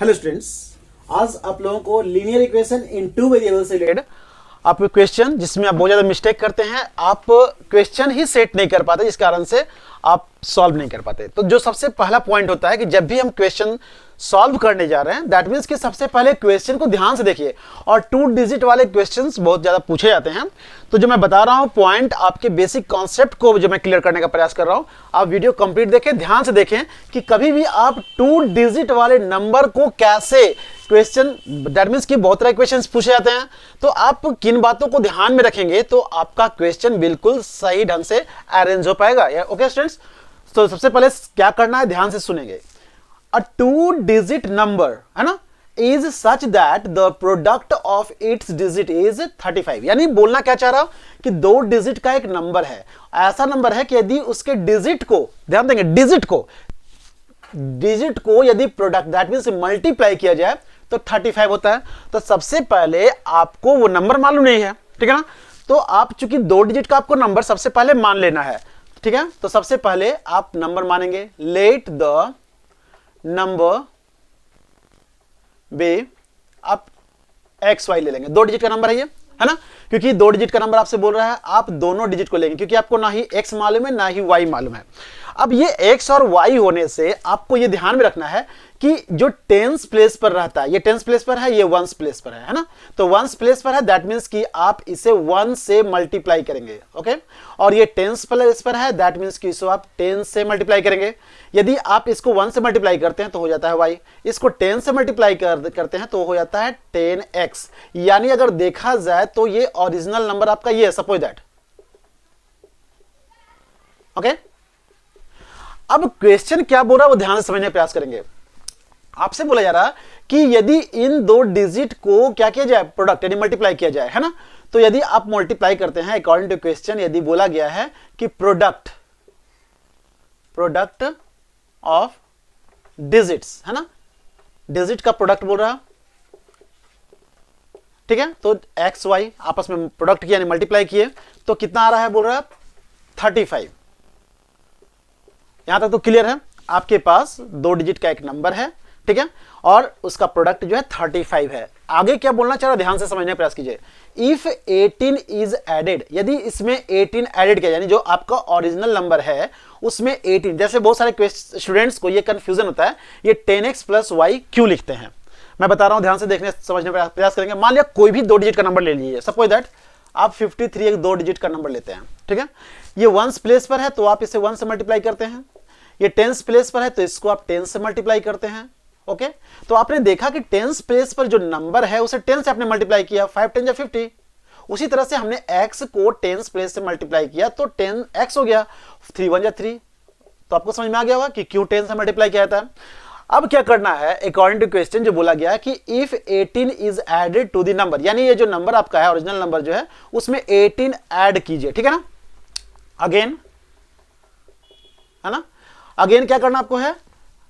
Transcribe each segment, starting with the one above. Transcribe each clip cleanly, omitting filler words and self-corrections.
Hello students, आज आप लोगों को linear equation in two variable से रिलेटेड आप क्वेश्चन जिसमें आप बहुत ज्यादा मिस्टेक करते हैं, आप क्वेश्चन ही सेट नहीं कर पाते, जिस कारण से आप सॉल्व नहीं कर पाते। तो जो सबसे पहला पॉइंट होता है कि जब भी हम क्वेश्चन सॉल्व करने जा रहे हैं, दैट मीन्स कि सबसे पहले क्वेश्चन को ध्यान से देखिए। और 2 डिजिट वाले क्वेश्चंस बहुत ज्यादा पूछे जाते हैं। तो जो मैं बता रहा हूं पॉइंट, आपके बेसिक कॉन्सेप्ट को जो मैं क्लियर करने का प्रयास कर रहा हूं, आप वीडियो कंप्लीट देखें, ध्यान से देखें कि कभी भी आप 2 डिजिट वाले नंबर को कैसे क्वेश्चन, दैट मीन्स कि बहुत तरह क्वेश्चंस पूछे जाते हैं, तो आप किन बातों को ध्यान में रखेंगे तो आपका क्वेश्चन बिल्कुल सही ढंग से अरेंज हो पाएगा। ओके स्टूडेंट्स, तो सबसे पहले क्या करना है, ध्यान से सुनेंगे। A 2 digit number है ना is such that the product of its digit is 35। यानी बोलना क्या चाह रहा कि 2 डिजिट का एक नंबर है, ऐसा नंबर है कि यदि उसके डिजिट को, ध्यान देंगे, डिजिट को यदि प्रोडक्ट दैट मींस मल्टीप्लाई किया जाए तो 35 होता है। तो सबसे पहले आपको वो नंबर मालूम नहीं है, ठीक है ना, तो आप चूंकि 2 डिजिट का आपको नंबर सबसे पहले मान लेना है, ठीक है। तो सबसे पहले आप नंबर मानेंगे, लेट द नंबर बे, आप एक्स वाई ले लेंगे, 2 डिजिट का नंबर है ये, है ना, क्योंकि 2 डिजिट का नंबर आपसे बोल रहा है, आप दोनों डिजिट को लेंगे क्योंकि आपको ना ही एक्स मालूम है ना ही वाई मालूम है। अब ये एक्स और वाई होने से आपको ये ध्यान में रखना है कि जो टेंस प्लेस पर रहता है, ये टेंस प्लेस पर है, ये वंस प्लेस पर है ना। तो वंस प्लेस पर है, दैट मीन्स कि आप इसे 1 से मल्टीप्लाई करेंगे, ओके। और ये टेंस प्लेस पर है, दैट मीन्स कि इसको आप 10 से मल्टीप्लाई करेंगे। यदि आप इसको 1 से मल्टीप्लाई करते हैं तो हो जाता है y, इसको 10 से मल्टीप्लाई करते हैं तो हो जाता है 10x। यानी अगर देखा जाए तो ये ओरिजिनल नंबर आपका ये है, सपोज दैट, ओके। अब क्वेश्चन क्या बोल रहा है वो ध्यान से समझने का प्रयास करेंगे। आपसे बोला जा रहा कि यदि इन 2 डिजिट को क्या किया जाए, प्रोडक्ट यानी मल्टीप्लाई किया जाए, है ना। तो यदि आप मल्टीप्लाई करते हैं अकॉर्डिंग टू क्वेश्चन, यदि बोला गया है कि प्रोडक्ट ऑफ डिजिट्स, है ना, डिजिट का प्रोडक्ट बोल रहा, ठीक है। तो एक्स वाई आपस में प्रोडक्ट किया यानी मल्टीप्लाई किए तो कितना आ रहा है, बोल रहा है 35। यहां तक तो क्लियर है, आपके पास 2 डिजिट का एक नंबर है, ठीक है, और उसका प्रोडक्ट जो है 35 है। आगे क्या बोलना चाह रहा है, ध्यान से समझने का प्रयास कीजिए। इफ 18 इज एडेड, यदि इसमें 18 एडेड किया, यानी जो आपका ओरिजिनल नंबर है उसमें 18, जैसे बहुत सारे स्टूडेंट्स को ये कंफ्यूजन होता है, ये 10x प्लस वाई क्यों लिखते हैं, मैं बता रहा हूं, ध्यान से देखने समझने का प्रयास करेंगे। मान लिया कोई भी 2 डिजिट का नंबर ले लीजिए, सपोज दैट आप 53 एक 2 डिजिट का नंबर लेते हैं, ठीक है। ये वंस प्लेस पर है तो आप इसे 1 से मल्टीप्लाई करते हैं, ये टेंस प्लेस पर है तो इसको आप 10 से मल्टीप्लाई करते हैं, ओके। तो आपने देखा कि टेंस प्लेस पर जो नंबर है उसे 10 से आपने मल्टीप्लाई किया, 5 10 50। उसी तरह से हमने x को टेंस प्लेस से मल्टीप्लाई किया तो 10x हो गया, 3 1 3। तो आपको समझ में आ गया होगा कि क्यों 10 से मल्टीप्लाई किया था। अब क्या करना है, अकॉर्डिंग टू क्वेश्चन जो बोला गया है कि if 18 is added to the number, यानी ये जो नंबर आपका है ओरिजिनल नंबर जो है उसमें 18 ऐड कीजिए, ठीक है ना। अगेन, है ना, अगेन क्या करना आपको है,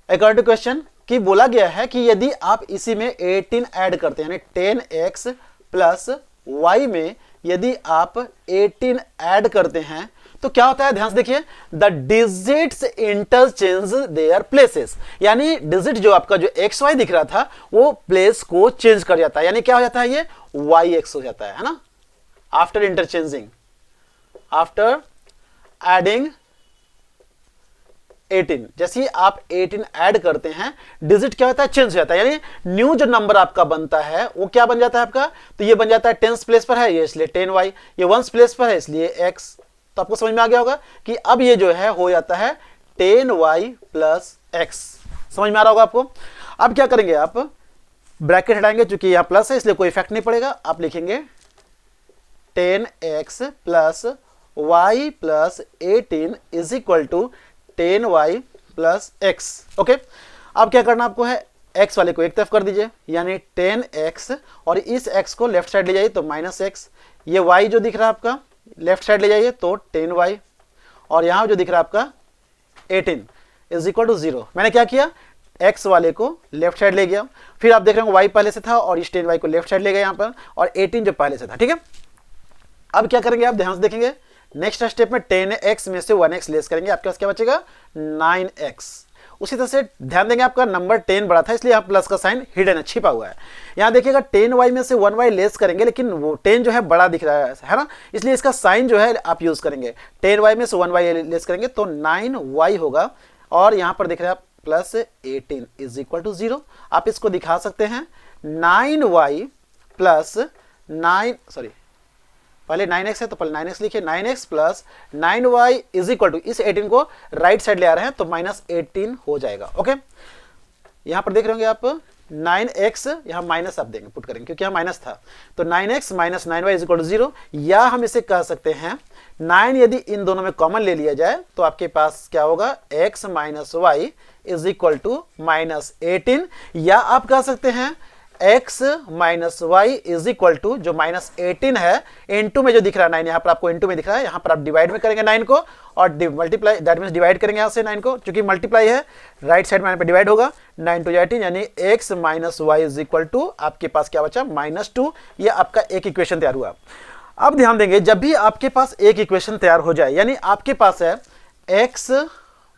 अकॉर्डिंग टू क्वेश्चन कि बोला गया है कि यदि आप इसी में 18 ऐड करते हैं, यानी 10x प्लस y में यदि आप 18 ऐड करते हैं तो क्या होता है, ध्यान से देखिए, the digits interchange their places, यानी डिजिट जो आपका जो एक्स वाई दिख रहा था वो प्लेस को चेंज कर जाता है, यानी क्या हो जाता है, ये yx हो जाता है ना। आफ्टर इंटरचेंजिंग, आफ्टर एडिंग 18, जैसे ही आप 18 ऐड करते हैं डिजिट क्या होता है, चेंज हो जाता है, यानी न्यू जो नंबर आपका बनता है वो क्या बन जाता है आपका, तो ये बन जाता है 10s प्लेस पर है ये इसलिए 10y, ये 1s प्लेस पर है इसलिए x। तो आपको समझ में आ गया होगा कि अब ये जो है हो जाता है 10y प्लस x। समझ में आ रहा होगा आपको। अब क्या करेंगे, आप ब्रैकेट हटाएंगे, चूंकि यहां प्लस है इसलिए कोई इफेक्ट नहीं पड़ेगा, आप लिखेंगे 10x plus y plus 18 is equal to 10y plus x, okay. अब क्या करना आपको है, x वाले को एक तरफ कर दीजिए यानी 10x, और इस x को लेफ्ट साइड ले जाइए तो -x, ये y जो दिख रहा है आपका लेफ्ट साइड ले जाइए तो 10y, और यहां जो दिख रहा है आपका 18 इज इक्वल टू 0। मैंने क्या किया, x वाले को लेफ्ट साइड ले गया, फिर आप देख रहे हो y पहले से था और इस 10y को लेफ्ट साइड ले गया यहां पर, और 18 जो पहले से था, ठीक है। अब क्या करेंगे, आप ध्यान से देखेंगे, नेक्स्ट स्टेप में 10x में से 1x लेस करेंगे, आपके पास क्या बचेगा 9x। उसी तरह से ध्यान देंगे आपका नंबर 10 बड़ा था, इसलिए यहाँ प्लस का साइन हिडन है, छिपा हुआ है। यहाँ देखिएगा 10y में से 1y लेस करेंगे, लेकिन वो 10 जो है बड़ा दिख रहा है ना, इसलिए इसका साइन जो है आप यूज करेंगे। 10y में से 1y लेस करेंगे तो 9y होगा, और यहाँ पर देख रहे हैं आप प्लस 18 इज इक्वल टू 0। आप इसको दिखा सकते हैं 9y प्लस 9, सॉरी पहले 9x है तो पहले 9x लिखिए, 9x plus 9y is equal to, इस 18 को राइट साइड ले आ रहे हैं तो माइनस 18 हो जाएगा। ओके, यहां पर देख रहे होंगे आप 9x, यहां माइनस आप देंगे, पुट करेंगे क्योंकि यहां माइनस था, तो 9x minus 9y is equal to 0। या हम इसे कह सकते हैं 9 यदि इन दोनों में कॉमन ले लिया जाए तो आपके पास क्या होगा, x minus y is equal to minus 18। या आप कह सकते हैं x minus y is equal to, जो माइनस 18 है इनटू में जो दिख रहा है 9, यहाँ पर आपको इनटू में दिख रहा है, यहाँ पर आप डिवाइड में करेंगे 9 को और मल्टीप्लाई, दैट मीन्स डिवाइड करेंगे यहाँ से 9 को, क्योंकि मल्टीप्लाई है राइट साइड में डिवाइड होगा, 9 टू 18 यानी x minus y is equal to आपके पास क्या बचा, -2। ये आपका एक इक्वेशन तैयार हुआ। अब ध्यान देंगे जब भी आपके पास एक इक्वेशन तैयार हो जाए, यानी आपके पास है x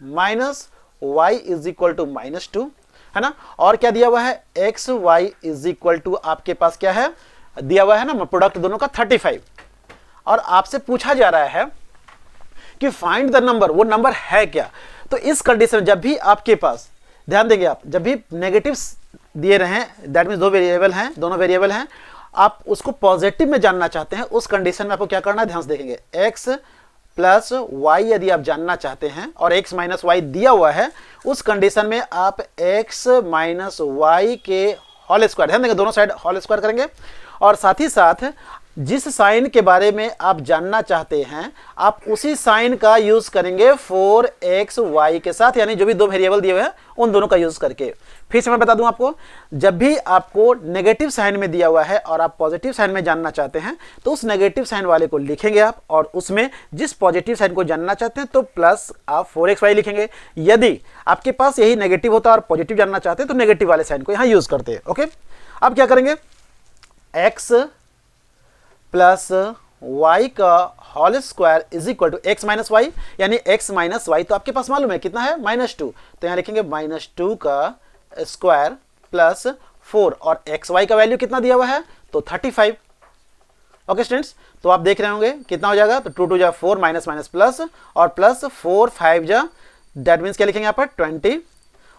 minus y is equal to -2, है ना, और क्या दिया हुआ है, x y is equal to आपके पास क्या है दिया हुआ है ना, प्रोडक्ट दोनों का 35, और आपसे पूछा जा रहा है कि फाइंड द नंबर, वो नंबर है क्या। तो इस कंडीशन में जब भी आपके पास, ध्यान देंगे आप, जब भी नेगेटिव्स दिए रहे हैं, दैट मीन्स दो वेरिएबल हैं, दोनों वेरिएबल हैं, आप उसको पॉजिटिव में जानना चाहते हैं, उस कंडीशन में आपको क्या करना है, ध्यान से देखेंगे, एक्स प्लस वाई यदि आप जानना चाहते हैं और x माइनस वाई दिया हुआ है, उस कंडीशन में आप x माइनस वाई के होल स्क्वायर, ध्यान देंगे दोनों साइड होल स्क्वायर करेंगे, और साथ ही साथ जिस साइन के बारे में आप जानना चाहते हैं आप उसी साइन का यूज करेंगे 4xy के साथ, यानी जो भी दो वेरिएबल दिए हुए हैं उन दोनों का यूज करके। फिर से मैं बता दूं आपको, जब भी आपको नेगेटिव साइन में दिया हुआ है और आप पॉजिटिव साइन में जानना चाहते हैं तो उस नेगेटिव साइन वाले को लिखेंगे आप, और उसमें जिस पॉजिटिव साइन को जानना चाहते हैं तो प्लस आप 4xy लिखेंगे। यदि आपके पास यही नेगेटिव होता है और पॉजिटिव जानना चाहते हैं तो नेगेटिव वाले साइन को यहां यूज करते हैं। ओके, अब क्या करेंगे, x प्लस y का whole square is equal to x minus y, यानी x माइनस वाई तो आपके पास मालूम है कितना है, -2, तो यहां लिखेंगे -2 का स्क्वायर प्लस 4, और xy का वैल्यू कितना दिया हुआ है, तो 35। ओके स्टूडेंट्स, तो आप देख रहे होंगे कितना हो जाएगा, तो 2 2 जा 4 माइनस माइनस प्लस, और प्लस 4 5 जा, दैट मीन्स क्या लिखेंगे यहाँ पर 20,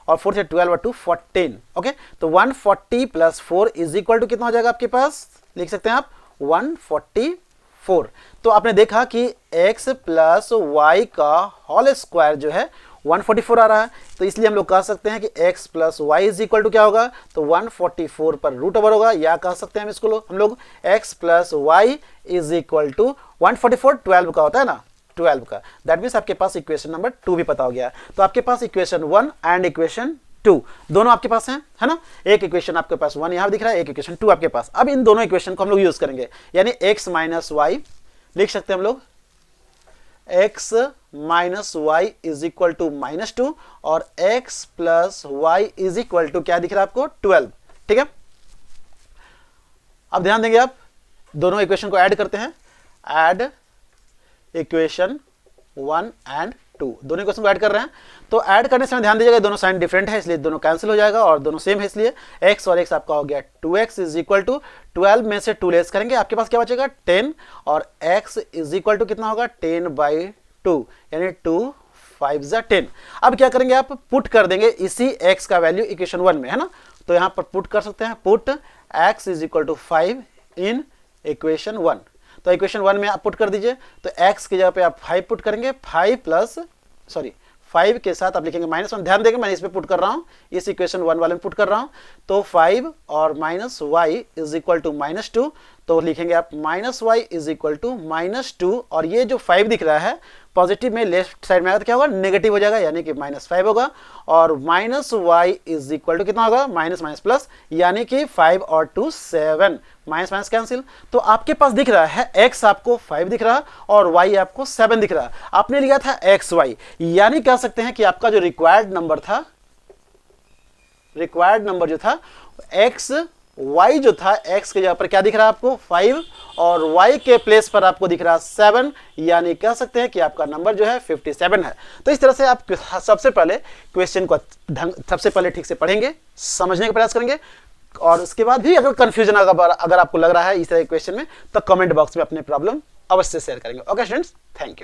और 4 से 12 और 2 14। ओके, तो 140 प्लस 4 इज इक्वल टू कितना हो जाएगा आपके पास, लिख सकते हैं आप 144। तो आपने देखा कि x प्लस वाई का होल स्क्वायर जो है 144 आ रहा है, तो इसलिए हम लोग कह सकते हैं कि x plus y is equal to क्या होगा, तो 144 पर रूट ओवर होगा, या कह सकते हैं हम लोग x plus y is equal to 144 12 का होता है ना, 12 का, दैट मीन्स आपके पास इक्वेशन नंबर 2 भी पता हो गया। तो आपके पास इक्वेशन 1 एंड इक्वेशन 2 दोनों आपके पास हैं, है ना, एक इक्वेशन आपके पास 1 यहां दिख रहा है, एक इक्वेशन 2 आपके पास। अब इन दोनों इक्वेशन को हम लोग यूज करेंगे, यानी x माइनस वाई लिख सकते हैं हम लोग, x minus y is equal to -2, और x plus y is equal to क्या दिख रहा है आपको, 12। ठीक है, अब ध्यान देंगे आप, दोनों इक्वेशन को ऐड करते हैं, ऐड इक्वेशन 1 एंड 2, दोनों इक्वेशन को ऐड कर रहे हैं। तो ऐड करने से ध्यान दीजिएगा दोनों साइन डिफरेंट है, इसलिए दोनों कैंसिल हो जाएगा, और दोनों सेम है, इसलिए x और x आपका हो गया 2x इज इक्वल टू 12 में से 2 लेस करेंगे, आपके पास क्या बचेगा 10, और x इज इक्वल टू कितना होगा 10/2, यानी 2 5 जा 10। अब क्या करेंगे आप, पुट कर देंगे इसी x का वैल्यू इक्वेशन 1 में, है ना, तो यहाँ पर पुट कर सकते हैं, put x is equal to 5 in equation 1। तो इक्वेशन 1 में आप पुट कर दीजिए, तो x की जगह पे आप 5 पुट करेंगे, 5 के साथ आप लिखेंगे -1। ध्यान देंगे मैंने इस पे पुट कर रहा हूँ, इस इक्वेशन 1 वाले में पुट कर रहा हूँ, तो 5 और minus y is equal to -2, तो लिखेंगे आप -y इज इक्वल टू -2, और ये जो 5 दिख रहा है पॉजिटिव में लेफ्ट साइड में आएगा तो क्या होगा, नेगेटिव हो जाएगा, यानी कि -5 होगा, और -y इज इक्वल टू कितना होगा, माइनस माइनस प्लस, यानी कि 5 और 2 7, माइनस माइनस कैंसिल। तो आपके पास दिख रहा है x आपको 5 दिख रहा और y आपको 7 दिख रहा, आपने लिया था xy, यानी कह सकते हैं कि आपका जो रिक्वायर्ड नंबर जो था x y जो था, x के जगह पर क्या दिख रहा है आपको 5 और y के प्लेस पर आपको दिख रहा 7, यानी कह सकते हैं कि आपका नंबर जो है 57 है। तो इस तरह से आप सबसे पहले क्वेश्चन को सबसे पहले ठीक से पढ़ेंगे, समझने का प्रयास करेंगे, और उसके बाद भी अगर कंफ्यूजन अगर आपको लग रहा है इस तरह के क्वेश्चन में, तो कमेंट बॉक्स में अपने प्रॉब्लम अवश्य शेयर करेंगे। Okay students, thank you.